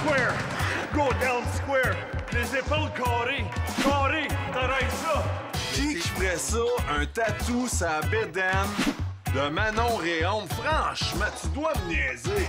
square. Go down square. Les épaules carrées. Carrées. T'arrêtes ça. Qui ferait ça, un tatou sa bédaine de Manon Réaume? Franchement, tu dois me niaiser.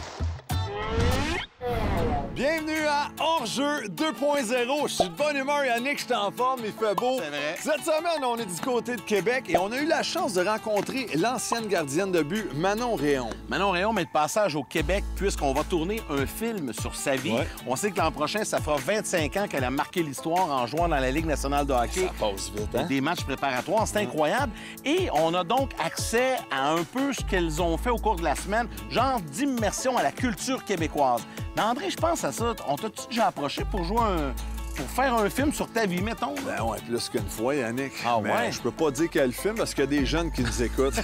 Bienvenue à Hors-jeu 2.0. Je suis de bonne humeur, Yannick, je suis en forme, il fait beau. C'est vrai. Cette semaine, on est du côté de Québec et on a eu la chance de rencontrer l'ancienne gardienne de but, Manon Réaume. Manon Réaume est de passage au Québec puisqu'on va tourner un film sur sa vie. Ouais. On sait que l'an prochain, ça fera 25 ans qu'elle a marqué l'histoire en jouant dans la Ligue nationale de hockey. Ça passe vite, hein? Des matchs préparatoires, c'est incroyable. Et on a donc accès à un peu ce qu'elles ont fait au cours de la semaine, genre d'immersion à la culture québécoise. Mais André, je pense à ça. On t'a-tu déjà approché pour pour faire un film sur ta vie, mettons? Ben ouais, plus qu'une fois, Yannick. Ah Mais ouais? je peux pas dire quel film parce qu'il y a des jeunes qui nous écoutent.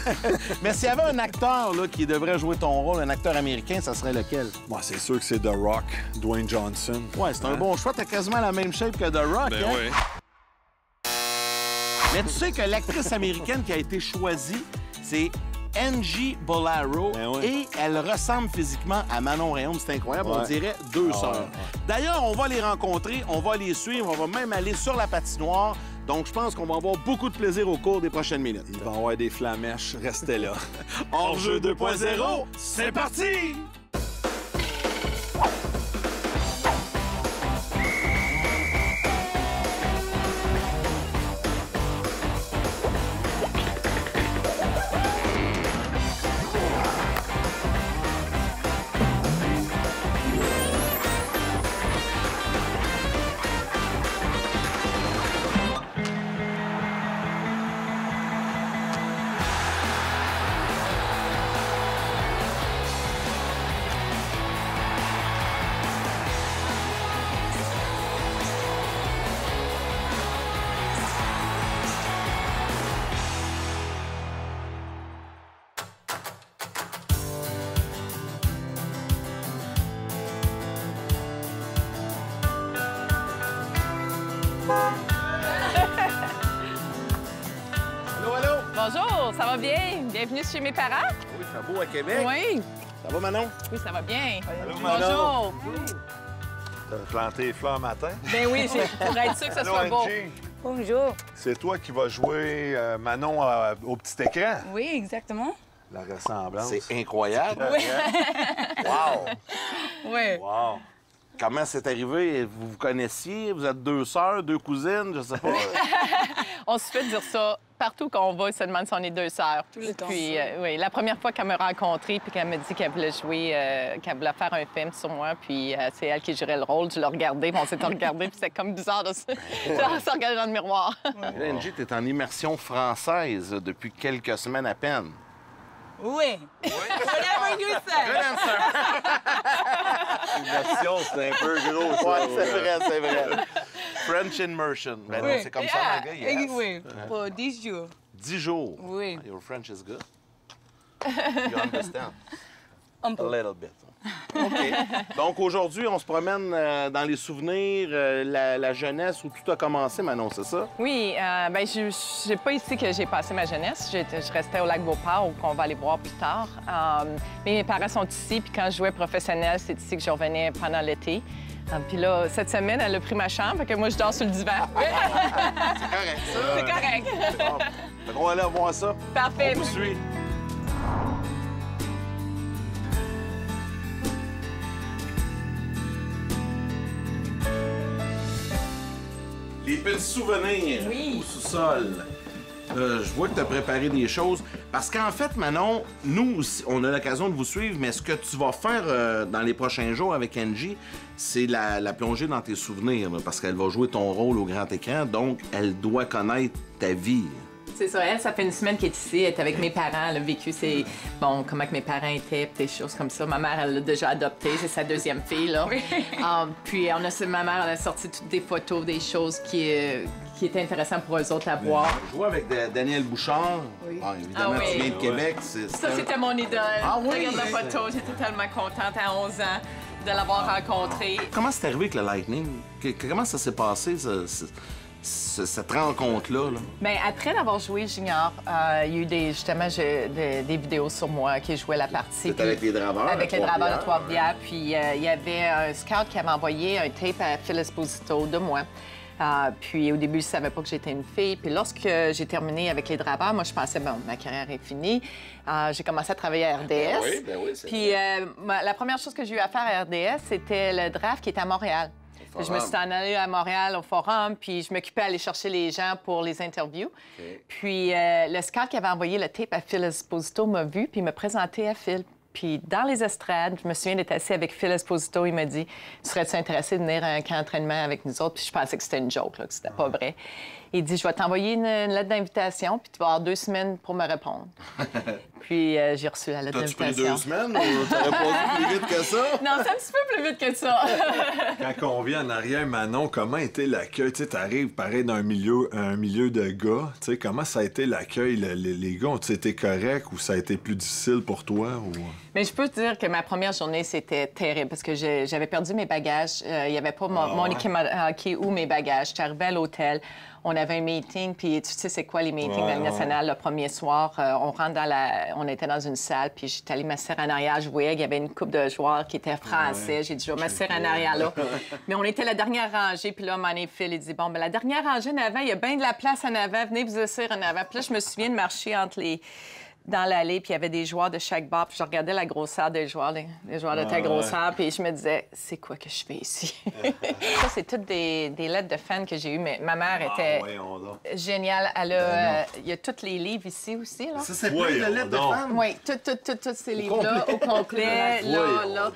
Mais s'il y avait un acteur là, qui devrait jouer ton rôle, un acteur américain, ça serait lequel? Moi, c'est sûr que c'est The Rock, Dwayne Johnson. Ouais, c'est un bon choix. T'as quasiment la même shape que The Rock, Ben hein? oui. Mais tu sais que l'actrice américaine qui a été choisie, c'est Angie Bolaro. Ben oui. Et elle ressemble physiquement à Manon Réaume. C'est incroyable. On Ouais. dirait deux Ah sœurs. ouais, ouais. D'ailleurs, on va les rencontrer, on va les suivre, on va même aller sur la patinoire. Donc, je pense qu'on va avoir beaucoup de plaisir au cours des prochaines minutes. Il va y avoir des flamèches, restez là. Hors-jeu 2.0, c'est parti! Allô, allô? Bonjour, ça va bien? Bienvenue chez mes parents? Oui, ça va beau à Québec. Oui. Ça va, Manon? Oui, ça va bien. Allô, Bonjour. T'as planté les fleurs matin? Ben oui, pour être sûr que ça Allô, soit beau. Angie. Bonjour. C'est toi qui vas jouer Manon au petit écran? Oui, exactement. La ressemblance. C'est incroyable. Oui. Wow! Oui. Wow! Comment c'est arrivé? Vous vous connaissiez? Vous êtes deux sœurs, deux cousines? Je sais pas. On se fait dire ça partout qu'on va, ils se demandent si on est deux sœurs. Tout le temps. Puis, oui, la première fois qu'elle m'a rencontrée puis qu'elle m'a dit qu'elle voulait jouer, qu'elle voulait faire un film sur moi, puis c'est elle qui jouerait le rôle, je l'ai regardé, puis on s'est regardé, puis c'est comme bizarre de se regarder dans le miroir. Et là, Angie, t'es en immersion française depuis quelques semaines à peine. Oui. Whatever you say. L'immersion, c'est un peu gros, ça. Ouais, c'est vrai, c'est vrai. French immersion. Ben non, Oui. c'est comme ça en anglais, yes. Oui, pour 10 jours. 10 jours. Oui. Your French is good. You understand? Un A peu. little bit. OK. Donc, aujourd'hui, on se promène dans les souvenirs, la jeunesse où tout a commencé, Manon, c'est ça? Oui, ben c'est pas ici que j'ai passé ma jeunesse. Je restais au Lac-Beauport, qu'on va aller voir plus tard. Mais mes parents sont ici, puis quand je jouais professionnel, c'est ici que je revenais pendant l'été. Puis là, cette semaine, elle a pris ma chambre, fait que moi, je dors sur le divan. C'est correct, ça. C'est correct. Bon. Fait qu'on va aller voir ça. Parfait. On vous suit. Les petits souvenirs au sous-sol. Je vois que tu as préparé des choses. Parce qu'en fait, Manon, nous, on a l'occasion de vous suivre, mais ce que tu vas faire dans les prochains jours avec Angie, c'est la plonger dans tes souvenirs, là, parce qu'elle va jouer ton rôle au grand écran, donc elle doit connaître ta vie. C'est ça, elle, ça fait une semaine qu'elle est ici, elle est avec mes parents, elle a vécu comment que mes parents étaient, des choses comme ça. Ma mère, elle l'a déjà adopté, c'est sa deuxième fille, là. Puis ma mère, elle a sorti toutes des photos, des choses qui étaient intéressantes pour eux autres à voir. Je jouais avec Daniel Bouchard. Oui. Ah, évidemment, Ah oui. tu viens de Québec. Ça, c'était mon idole. Ah oui? Regarde la photo, j'étais tellement contente à 11 ans de l'avoir rencontré. Comment c'est arrivé avec le Lightning? Comment ça s'est passé, cette rencontre-là? Là? Bien, après d'avoir joué junior, il y a eu justement des vidéos sur moi qui jouait la partie. C'était avec les draveurs? Avec les draveurs de Trois-Rivières. Puis il y avait un scout qui avait envoyé un tape à Phil Esposito de moi. Puis au début, je ne savais pas que j'étais une fille. Puis lorsque j'ai terminé avec les draveurs, moi, je pensais, bon, ma carrière est finie. J'ai commencé à travailler à RDS. Ben oui, c'est Puis la première chose que j'ai eu à faire à RDS, c'était le draft qui était à Montréal. Je me suis en allée à Montréal au Forum, puis je m'occupais d'aller chercher les gens pour les interviews. Okay. Puis le scout qui avait envoyé le tape à Phil Esposito m'a vu, puis il m'a présenté à Phil. Puis dans les estrades, je me souviens d'être assis avec Phil Esposito. Il m'a dit « Serais-tu intéressé de venir à un camp d'entraînement avec nous autres? » Puis je pensais que c'était une joke, là, que c'était pas vrai. Il dit « Je vais t'envoyer une lettre d'invitation, puis tu vas avoir 2 semaines pour me répondre. » Puis j'ai reçu la lettre d'invitation. T'as-tu pris 2 semaines ou t'as répondu plus vite que ça? Non, c'est un petit peu plus vite que ça. Quand on vient en arrière, Manon, comment était l'accueil? Tu sais, t'arrives pareil d'un milieu de gars. Tu sais, comment ça a été l'accueil? Les gars, ont-ils été corrects ou ça a été plus difficile pour toi? Ou... Mais je peux te dire que ma première journée, c'était terrible parce que j'avais perdu mes bagages. Il n'y avait pas mon équipement de hockey ou mes bagages. J'étais arrivée à l'hôtel. On avait un meeting, puis tu sais c'est quoi les meetings de la Ligue nationale? Le premier soir, on rentre on était dans une salle, puis j'étais allée m'asseoir en arrière. Je voyais qu'il y avait une couple de joueurs qui étaient français. J'ai dit, je vais m'asseoir en arrière là. Mais on était la dernière rangée, puis là, à un moment donné, Phil, il dit, bon, ben la dernière rangée en avant, il y a bien de la place en avant, venez vous asseoir en avant. Puis là, je me souviens de marcher dans l'allée, puis il y avait des joueurs de chaque bar, puis je regardais la grosseur des joueurs, les joueurs de telle grosseur, puis je me disais, c'est quoi que je fais ici? Ça, c'est toutes des lettres de fans que j'ai eues, mais ma mère était géniale. Elle a, il y a tous les livres ici aussi, là. Ça, c'est plein de lettres de fans? Oui, tous ces livres-là, au complet, là.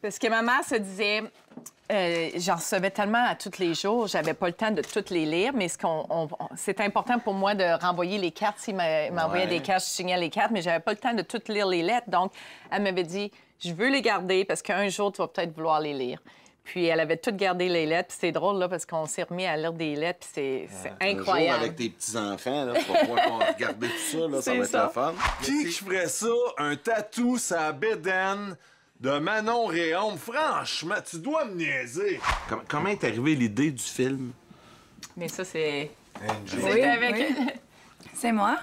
Parce que ma mère se disait... j'en recevais tellement à tous les jours, j'avais pas le temps de toutes les lire, mais c'était important pour moi de renvoyer les cartes. S'il m'envoyait des cartes, je signais les cartes, mais j'avais pas le temps de toutes lire les lettres. Donc, elle m'avait dit, je veux les garder parce qu'un jour, tu vas peut-être vouloir les lire. Puis elle avait toutes gardé les lettres. Puis c'est drôle, là, parce qu'on s'est remis à lire des lettres, puis c'est incroyable. Un jour, avec tes petits-enfants, là, tu vas pouvoir regarder tout ça, là, ça va être la fun. Qui ferait ça, un tatou, sa bédaine de Manon Réaume? Franchement, tu dois me niaiser. Comment est arrivée l'idée du film? Mais ça, c'est... Oui, c'est moi.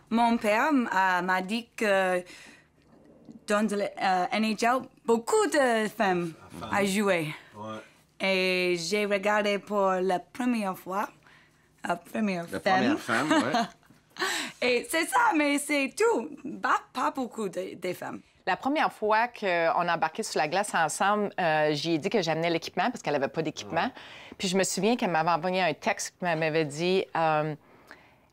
Mon père m'a dit que dans le NHL, beaucoup de femmes ont joué. Ouais. Et j'ai regardé pour la première fois. La première femme, ouais. Et c'est ça, mais c'est tout. Pas beaucoup de femmes. La première fois qu'on a embarqué sur la glace ensemble, j'y ai dit que j'amenais l'équipement parce qu'elle n'avait pas d'équipement. Puis je me souviens qu'elle m'avait envoyé un texte qui m'avait dit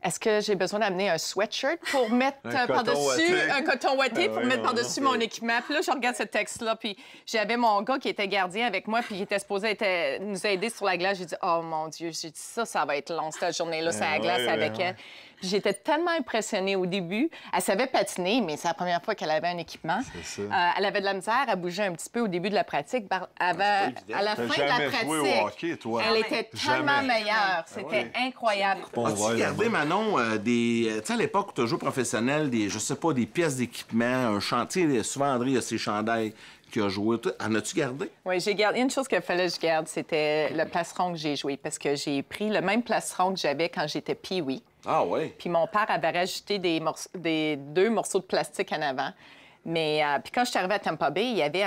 est-ce que j'ai besoin d'amener un sweatshirt pour mettre par-dessus, un coton ouaté pour mettre par-dessus mon équipement? Puis là, je regarde ce texte-là, puis j'avais mon gars qui était gardien avec moi, puis qui était supposé nous aider sur la glace. J'ai dit, oh mon Dieu, j'ai dit, ça va être long, cette journée-là, c'est la glace avec elle. Puis j'étais tellement impressionnée au début. Elle savait patiner, mais c'est la première fois qu'elle avait un équipement. Elle avait de la misère à bouger un petit peu au début de la pratique. À la fin de la pratique, au hockey, toi. Elle était tellement meilleure. C'était incroyable. As-tu gardé, Manon, tu sais, à l'époque où tu as joué professionnel, je sais pas, des pièces d'équipement, un chantier, souvent, André, il y a ses chandails qui a joué. En as-tu gardé? Oui, j'ai gardé. Une chose qu'il fallait que je garde, c'était le plastron que j'ai joué, parce que j'ai pris le même plastron que j'avais quand j'étais pee-wee. Ah oui? Puis mon père avait rajouté des 2 morceaux de plastique en avant. Mais puis quand je suis arrivée à Tampa Bay, il y avait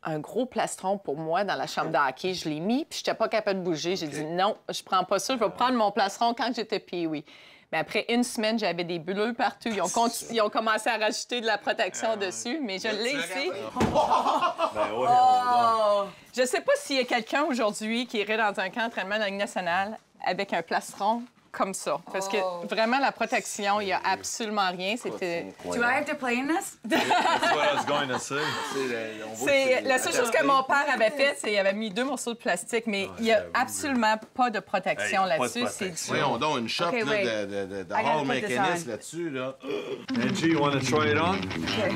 un gros plastron pour moi dans la chambre de hockey. Je l'ai mis, puis je n'étais pas capable de bouger. J'ai dit non, je prends pas ça. Je vais prendre mon plastron quand j'étais pee-wee. Mais après une semaine, j'avais des bulles partout. Ils ont commencé à rajouter de la protection dessus, mais je l'ai ici. Je sais pas s'il y a quelqu'un aujourd'hui qui irait dans un camp d'entraînement de la Ligue nationale avec un plastron comme ça. Parce que vraiment, la protection, il n'y a absolument rien. C'était... Do I have to play in this? That's what I was going to say. C'est la seule chose que mon père avait fait, c'est qu'il avait mis 2 morceaux de plastique, mais il n'y a absolument pas de protection là-dessus. Voyons donc une shot de Hall mécaniste là-dessus. Là. Angie, you want to try it on? Okay.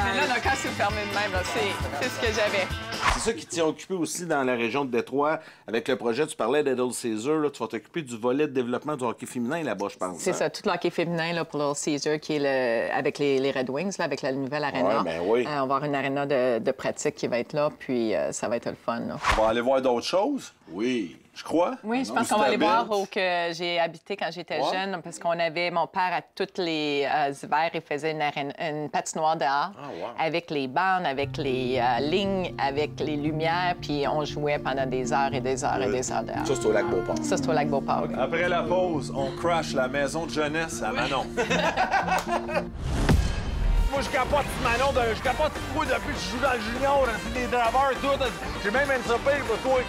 Mais là, le cas s'est fermé de même. C'est ce que j'avais. c'est ça qui tient occupé aussi dans la région de Détroit. Avec le projet, tu parlais d'Edel Caesar, là, tu vas t'occuper du volet de développement du hockey féminin là-bas, je pense. C'est ça, tout le hockey féminin là, pour Little Caesar, qui est avec les Red Wings, là, avec la nouvelle aréna. Ouais, ben oui. On va avoir une aréna de pratique qui va être là, puis ça va être le fun. Là. On va aller voir d'autres choses? Oui. Je crois. Oui, je pense qu'on va aller voir où que j'ai habité quand j'étais jeune, parce qu'on avait, mon père, à tous les hivers, il faisait une patinoire dehors, avec les bandes, avec les lignes, avec les lumières, puis on jouait pendant des heures et des heures et des heures dehors. Ça, c'est au lac Beauport. Ça, c'est au lac Beauport. Après la pause, on crash la maison de jeunesse à Manon. Moi, je capote Manon, je capote toi depuis que je joue dans le junior, c'est des draveurs, tout. J'ai même un surprise pour toi.